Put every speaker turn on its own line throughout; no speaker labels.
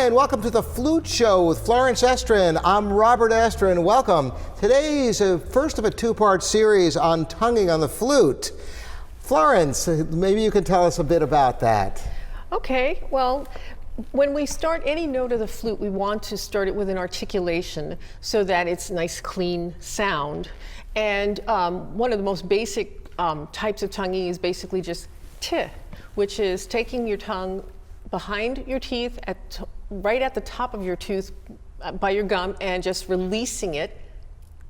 and welcome to the Flute Show with Florence Estrin. I'm Robert Estrin. Welcome. Today's first of a two-part series on tonguing on the flute. Florence, maybe you can tell us a bit about that.
Okay, well, when we start any note of the flute, we want to start it with an articulation so that it's nice, clean sound. And one of the most basic types of tonguing is basically just t, which is taking your tongue behind your teeth, right at the top of your tooth by your gum, and just releasing it,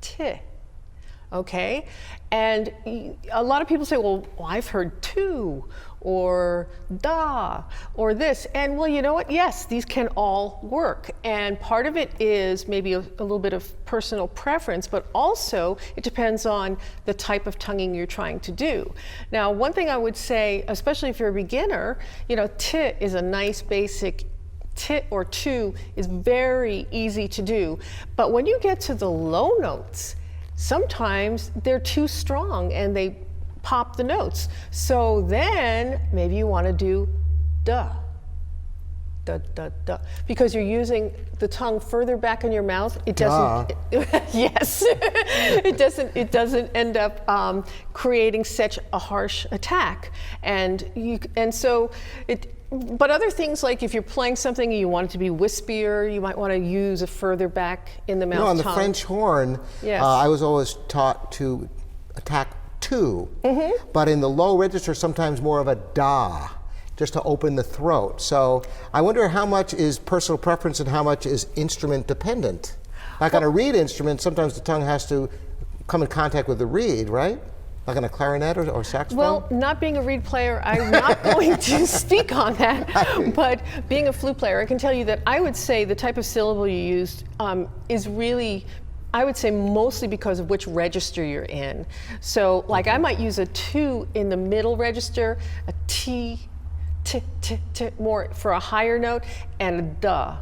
t. Okay? And a lot of people say, well, I've heard tu, or da, or this. And well, you know what? Yes, these can all work. And part of it is maybe a little bit of personal preference, but also it depends on the type of tonguing you're trying to do. Now, one thing I would say, especially if you're a beginner, you know, t is a nice basic t or tu is very easy to do. But when you get to the low notes, sometimes they're too strong and they pop the notes. So then maybe you want to do da, da, da, da, because you're using the tongue further back in your mouth. It doesn't, yes, it doesn't end up creating such a harsh attack. But other things, like if you're playing something and you want it to be wispier, you might want to use a further back in the mouth
on
tongue.
the French horn,
yes.
I was always taught to attack tu, but in the low register, sometimes more of a da, just to open the throat. So I wonder how much is personal preference and how much is instrument dependent. Like on a reed instrument, sometimes the tongue has to come in contact with the reed, right? Like on a clarinet or saxophone?
Well, not being a reed player, I'm not going to speak on that. But being a flute player, I can tell you that I would say the type of syllable you used is really, I would say mostly because of which register you're in. So like I might use a tu in the middle register, a t, t, t, t, more for a higher note, and a da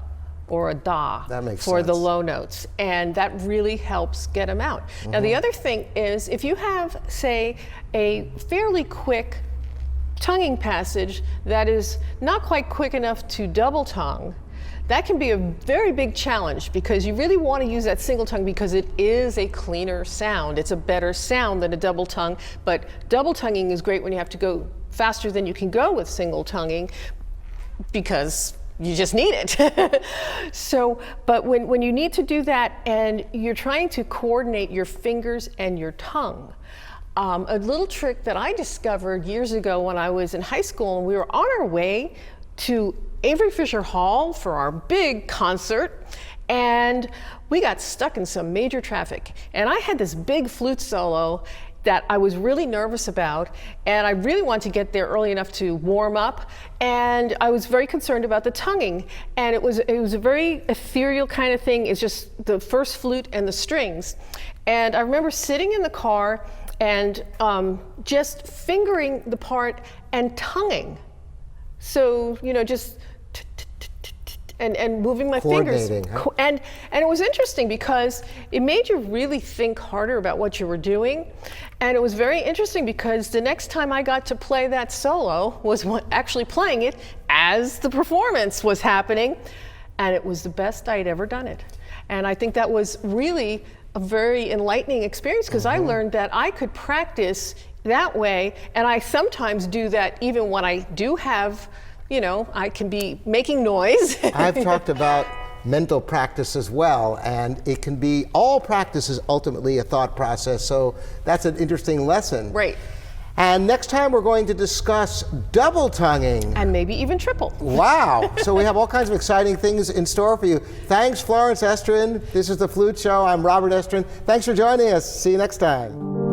or a da for the low notes. And that really helps get them out. Now the other thing is, if you have, say, a fairly quick tonguing passage that is not quite quick enough to double tongue, that can be a very big challenge, because you really want to use that single tongue because it is a cleaner sound. It's a better sound than a double tongue, but double tonguing is great when you have to go faster than you can go with single tonguing, because you just need it. So, but when you need to do that and you're trying to coordinate your fingers and your tongue, a little trick that I discovered years ago when I was in high school and we were on our way to Avery Fisher Hall for our big concert, and we got stuck in some major traffic. And I had this big flute solo that I was really nervous about, and I really wanted to get there early enough to warm up, and I was very concerned about the tonguing. And it was a very ethereal kind of thing. It's just the first flute and the strings. And I remember sitting in the car and just fingering the part and tonguing. So, you know, just and moving my fingers.
Huh?
And it was interesting because it made you really think harder about what you were doing. And it was very interesting because the next time I got to play that solo was actually playing it as the performance was happening. And it was the best I'd ever done it. And I think that was really a very enlightening experience, because I learned that I could practice that way. And I sometimes do that even when I do have, you know, I can be making noise.
I've talked about mental practice as well, and it can be, all practice is ultimately a thought process, so that's an interesting lesson.
Right.
And next time we're going to discuss double tonguing.
And maybe even triple.
Wow, so we have all kinds of exciting things in store for you. Thanks, Florence Estrin. This is the Flute Show. I'm Robert Estrin. Thanks for joining us. See you next time.